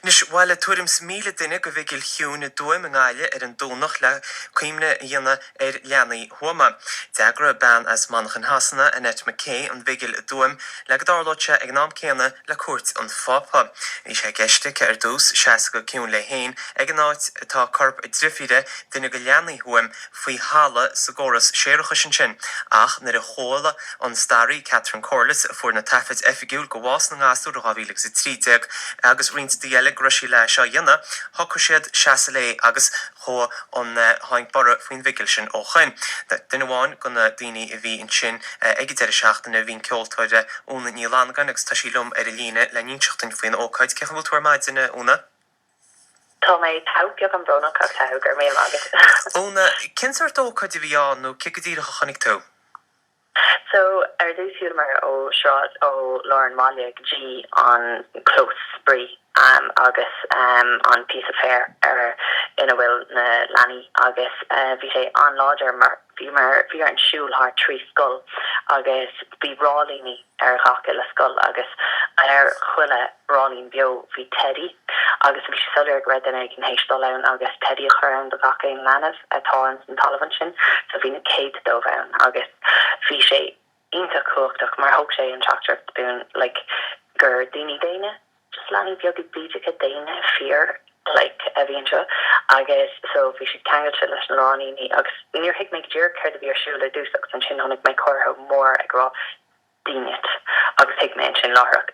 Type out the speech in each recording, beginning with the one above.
Nis bhile tuairim míle duine go vigil siúil dTuaim an gáile an dúnach le cuimne dhéana leanaí Thuama. Deagra ban as manachan hasanna an et McKay an vigil dTuaim le godárlóte ag nám céanna le cuairt an fápa. Í sé geiste dús seasa go ciún le héin ag an áit tá corp drifide duine go leanaí Thuaim faoi hála sa góras séirecha sin ach nar a chóla an starí Catherine Corliss fuair na tafid effigiúil go bhás na ngáasú do 2030 agus rint diaile grosí le seo dhéana thocu siad seasa le agus cho an haing bara faoin vigil sin ó chain. Duine bháin go na daoine a bhí in sin ag deireadh seachtainna bhín ceoltóide Úna Ní Fhlannagáin agus tá sí lum ar a líne le níonseachtain faoin ócáid ceach bhfuil tuair maid duine Úna? Tá mé taubeag an brona gur mé agus. Úna, cin sort ócáid a bhí an nó ce go dtíre a chanig tú? So dús siúil ó sráid ó Lauren Mália G an close spree agus an piece of hair ina bhfuil na leanaí agus bhí sé an láidir mar bhí an siúil haar trí scoil agus bhí rálíní chacha le scoil agus chuile rálín bio bhí Teddy agus bhí sé sulir go raibh ag an héistó len agus Teddy a chur an do gacha in leanamh atá an talvan sin so bhí na céad dó bhean agus bhí sé inta cuachtach mar thug sé an tractor bún gur daoine déine just leanaí beag bíide déine fear a bhíon seo agus so bhí si teangail se leis na ráníní agus níor hiic méid dúr chuir a bhí ar siúil le dúsach san sin tháinig mé chortha mór ag rá daoine agus hiic mé sin láthach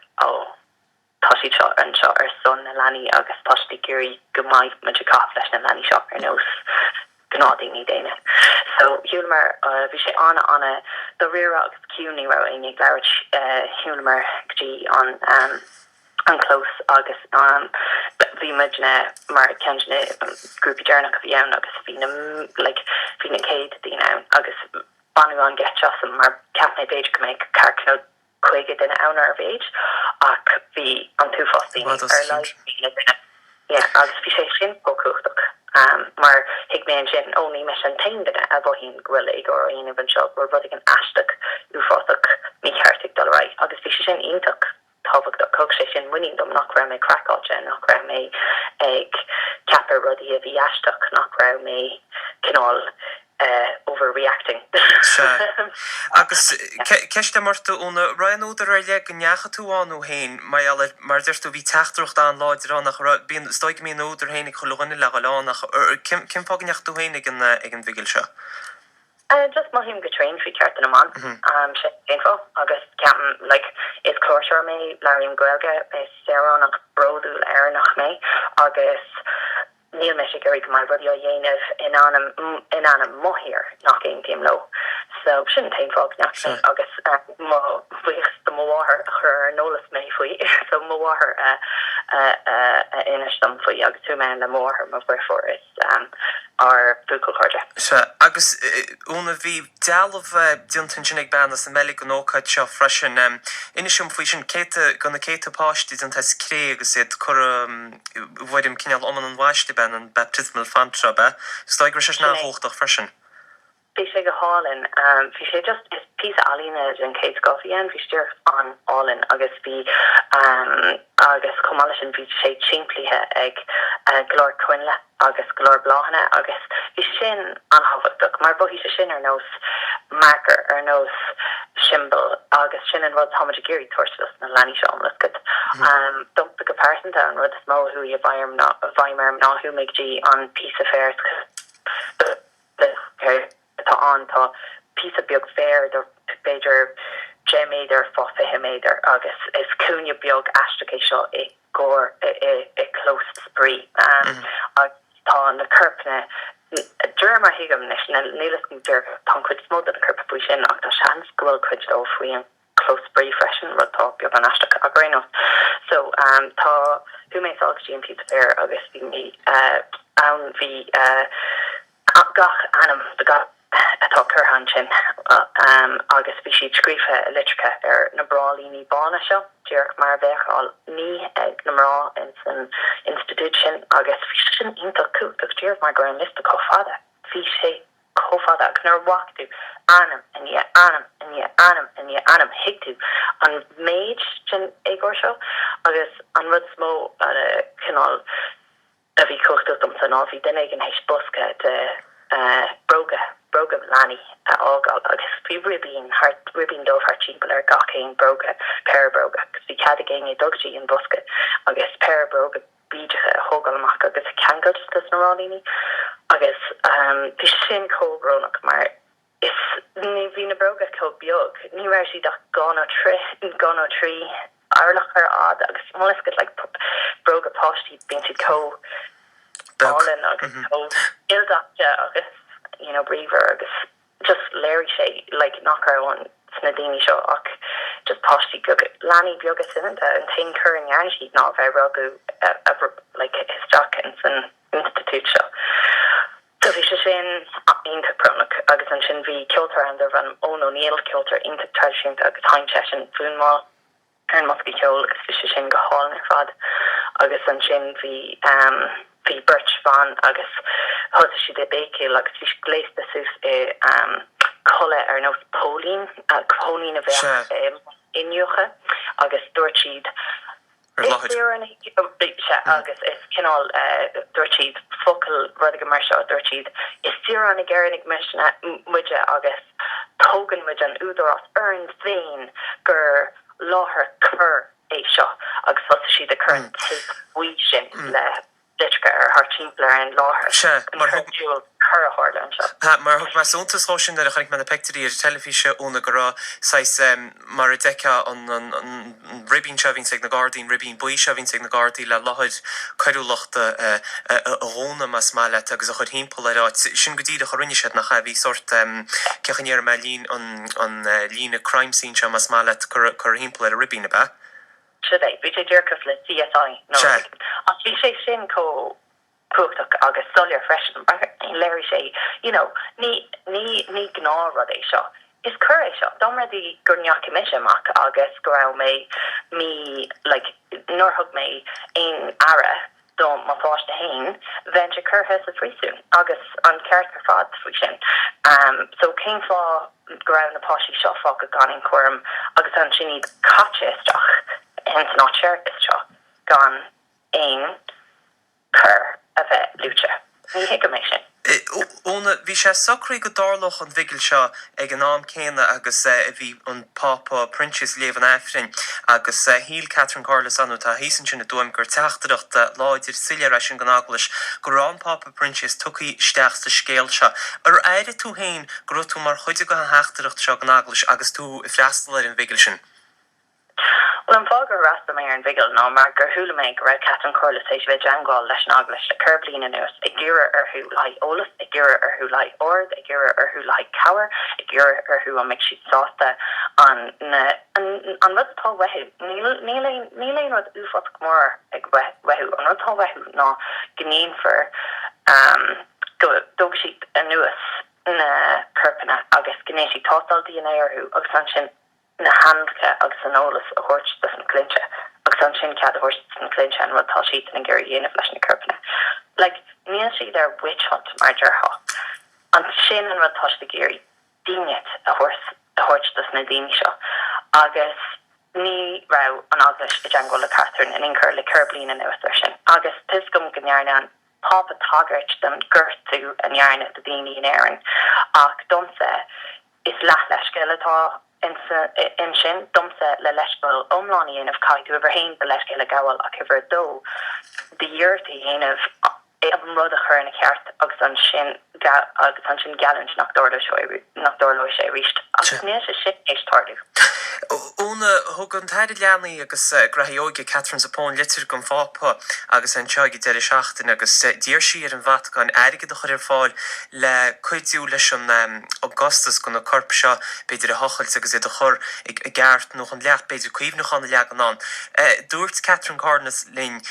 táí seo an seo ar son na leanaí agus táistí gurí go maiid mu cá leis na leanaí seo ar nós gná daoine déine. So hiúlmar bhí sé anna do riire agus ciúní ra ag leir hiúlmar gtí an close agus bhí midne mar ceanne grúpi dearnach a bhí ann agus bhí na céad dtíine ann agus banú an getchas mar ceapna béid go méid carcnó chuige duine annar a bhéid ach bhí an túfátíine agus bhí sé sin pócúchtach mar hiic mé sin óní me an teindine a bhhín gohfuil ag ó aon an seo bhfuil rud an aisteach uásach mí cheartig dal ra agus bhí sé sin ionach tábhacht a cog sé sin muín dom nach raibh mé crackáte nach raibh mé ag ceapar rudí a bhí aisteach nach raibh mé cinál overreacting. Agus ceiste marta úna raanúdar ar le gneacha tú anú hain mar dúirtú bhí teachtarcht an láidir an nach bíon stoig mí údar hain ag choúhanna le gáánach cin fágneach tú hain ag an vigil seo? Just má him go train fi ceart an amán sé info agus ceapan is Cláirseoir mé leim goilge is Sarah broúil ar nach mé agus níl me sé gurí go mai rudí dhéanamh in anam mohir nach éon tíim lo. So sin taimfog nach agus bhuiich do mháthair chur nólas mé faoi so mháthair inistam faoi agus tú me le mháthair má bhuifor is ar buúcail chuirde. Agus úna bhí dealamh diontan sin ag bannas na meigh an ócaid seo freisin inisisiom faoi sin gona céta páistí an tes cré agus iad chur bhaidim cineal omman an bhaiste ben an baptismal fantra be stoigur sé ná hóchtach freisin. Bhí sé go hálinn bhí sé just is pí alína an céit gohíon bhí steir an álinn agus bhí agus cumáile sin bhí sé timplíthe ag glór cuinle agus glór bláhanna agus bhí sin anhabhachtach mar bhí sé sin ar nós marker ar nós symbol agus sin an rud táid géirí tuairtas na leanaí seo amlas go dumpa go peranta an rud is mó thu a bhaimar náthú méid dí an piece of fairs tá an tá piece of beag fair der beidir Jméidir fófihéméidir agus is cúne beag astraché seo i gór i close spree tá na curpne Dúir mar hiigem nílas dur tá chuid smód an curpa bú sin ach tá sean gohfuil chuid ó faoi an close spree freisin rud tá beag an astrach a gréino so tá thu méid águs an piece of fair agus bhí mé an bhí gach anam de gach atá chuhan sin agus bhí siad scrífa litricha ar na brálíní bána seo dúach mar bheitháil ní ag na mrá in san institút sin agus bhí sin ionach cúach dúach mar gur an lista chofada bhí sé chofada nar wachtú anam hiictú an méid sin ag or seo agus an rud smó cinál an áhí den ag an heis busca de broga lani ágal agus fi ribín dómh hartímpel ar gachéin broga parabroga gus fi cad agéin é dogtí an busca agus parabroga bíidecha hógalach agus cangad dus narálíní agus fi sin cógrónach mar is ní hí na broga có beag ní ra si gan ó trí airlach ar ad agus mollis go like broga postí bin si có ballin agus có ildachta agus brever agus just léir sé like nach one snadini seo ach just postí go lani bioga sin an tein curring anshi ná bheit rugu like histakins an institute seo. So vi se sin inta pronach agus an sin vi kilter an van Úna Ní kilter inta tradiisiúnta agus haimse funma an moski kol agus vi se sin go hall ar fad agus an sin vi birch van agus hos si de beke agus vi gléis de sus kolle ar nos Polin a ver injoche agus doortsid agus is kinál doortsid focal rudige mar doortsid is steer an gernig mena muide agus togen mu an údor as earns vein gur láher cur é seo agus fo si de current wi sin le Ditcha ar hartímpler an láthir mar juúil chur a hálan seo. Mar thug mar sontas sin ar a chunig me na pectorí ar telefíe óna gorá sais mar a deca an ribín se vín na Guardian ribín buí se vín na Guardian le láthid coirúlachta a róna mas máile agus a chud hímpel ará sin godí a chorinne se nach bhí sort cechanéar me lín an lína crime scene se mas máile chur hímpel ar a ribína be. Today, we did Jerkov le CSI. No, as we say sin ko cooked agus solar fresh Larry say, ni gná rod é seo. Is cur é seo. Don't ready gurnyaki mission mak agus go me like nor hug me in ara don't ma fáiste hain venture cur has a free soon agus an character fad friction. So came for ground the poshi shot fog a gan in quorum agus an she need catchestach. Hence not sure is seo gan ein cur a bheith lucha. Ní hiice mé sin. Óna bhí sé sacraí go dárlach an vigil seo ag an nám céine agus bhí an pápa Princess Lévan Efrin agus híl Catherine Carlas anú tá hísan sin na dTuaim gur teachtarachta láidir siile reis an gnáglas go rán pápa Princess tucaí steachsta scéal seo. Ar éire tú hain gur tú mar chuide go an heachtarachta seo gnáglas agus tú i freastal ar an vigil sin. Well, I'm fogger rasta me an vigil no mar gur hula me red Catherine Carlas éis bheith angol leis an aglas le curblin in us ag gira hu lai olaf ag gira hu lai ord ag gira hu lai cower ag gira hu an mixi sauce an rud tá wehu níl rud ufot mór ag wehu an rud tá wehu ná gnín for go dogshi anuas na curpana agus gnéisi total DNA hu agus an sin na handke agus an ólas a horst na clinche agus an sin cad a horst na clinche an rud tá sheet an gur dhéanamh leis na curpana. Like, níl si there witch hunt mar deartha. An sin an rud tá de géirí dínet a horst na daine seo. Agus ní ra an agus i django le Catherine an incur le curblin an nuas sin. Agus tisgum gnearna an papa tagart den gurtu an jarna de daine in airan. Ach domse is lach leis gelatá in sin domse le leisbal omláníon of caiú over hain the leisce le gawal a kiver do the yearty hain of an rud a chur in a ceart agus an sin gallant nach dorlo sé richt agus ní se sin éis tardu. Óna thug an taide leanaí agus grathóige Catherine sapón litir gon fápa agus an teáigi de seachtain agus dír si ar an bhat gan airige do chuir fáil le chuidú leis an Augustus gon na corp seo beidir a hochailt agus é do chur ag gceart noch an leach beidir cuimhnach an leag an. Dúirt Catherine Carlas linn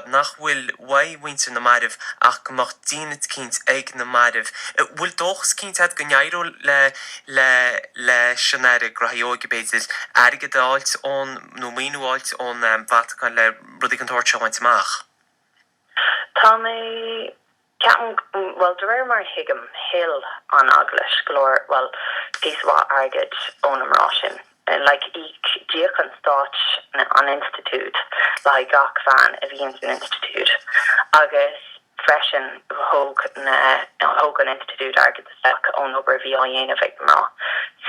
nach bhfuil waihhainte na maidh ach gomach díine cínt ag na maidh. Bhfuil dóchas cínt head go nearú le sinnéire grathóige beidir airige dáilt ón nó míúáilt ón Vatican le rudig an tóirteáint amach. Tá mé well de mar higam hill an aglas glór well dísá agad ón amrásin. Like each diacon start an institute like gach fan a Vienna institute agus freisin hoog an institute agad sak on over VIN of ma.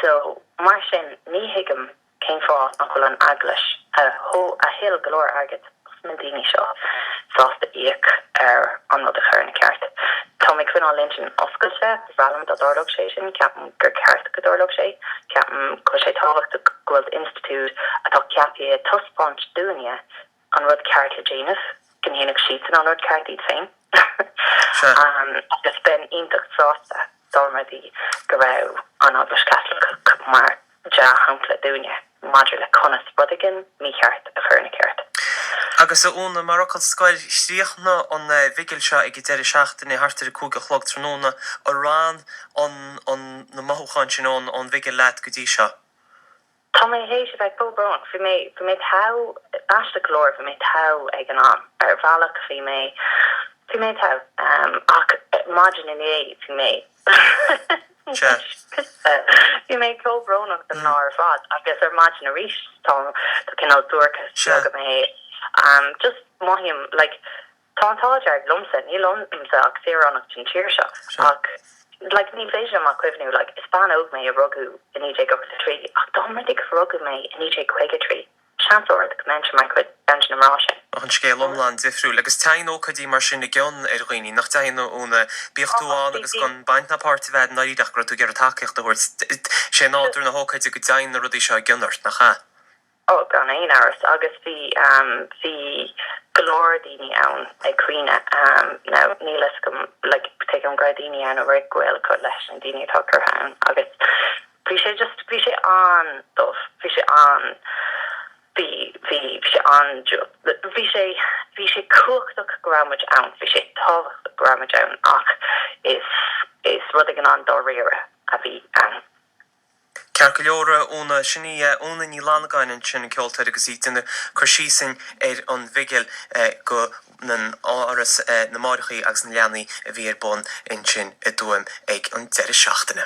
So mar sin ní higam came fá nachhfuil an aglas a hill galore agad Medini seo sásta íoc an rud a chur na ceart. Tá mé cuineá lintin oscailte bhhealam a dorlog sé sin ceapan gur ceart go dorlog sé ceapan chu sé táhacht a Gwyld Institute atá ceapi tuspáint dúine an rud ceart le Janus gnéananig sítan an rud ceart iad féin. Agus ben ionach sásta dormadí go raibh an Aglas Catholic mar ja hampla dúine Madra le conas rudigan mí ceart a chur na ceart. Agus a úna marachal scoil sríochna an vigil seo ag deidir seachtain hartar cúga chlog tróna a rán an na mathúchan sin an vigil leat go dtí seo. Tá mé hééis bheith bóbrán fi mé tá asla glór fi mé tá ag an am bhealach fi mé tá ach margin in é fi mé. Fi mé cóbrónach den ná fad agus margin a ríis tá cin dúrcha go mé just mohim like tátáid lumsa ní lumsa ach séannach tin tíir seo ach like ní vision ma cuihnú like ispan og me a rugú in EJ go the tree ach domric rugú me in EJ quig tree chancellor the mention my quid bench marsin an scéal omland difriú agus tain ócadí mar sin na gceann roioine nach tain óna bíochtúán agus gon baint na páirtí bheith naídach go tú gur takeocht a bhairt sé náidir na hócaid a go dain na rudí seo gionnart nach cha. Oh, gan ein hours agus the galordini own a queen now neelis like take on gradini and a red gwell cut lesh and dini tucker han agus appreciate on stuff appreciate on the on vishe cook the grammage own vishe tov grammage own ach is running on dorira abi Cearcailióra óna sinní Úna Ní Fhlannagáin an sin ceoltar agus ítainna chuirsíosan an vigil go nan áras na máirichaí agus na leanaí a bhí bon in sin Tuam ag an deireadh seachtaine.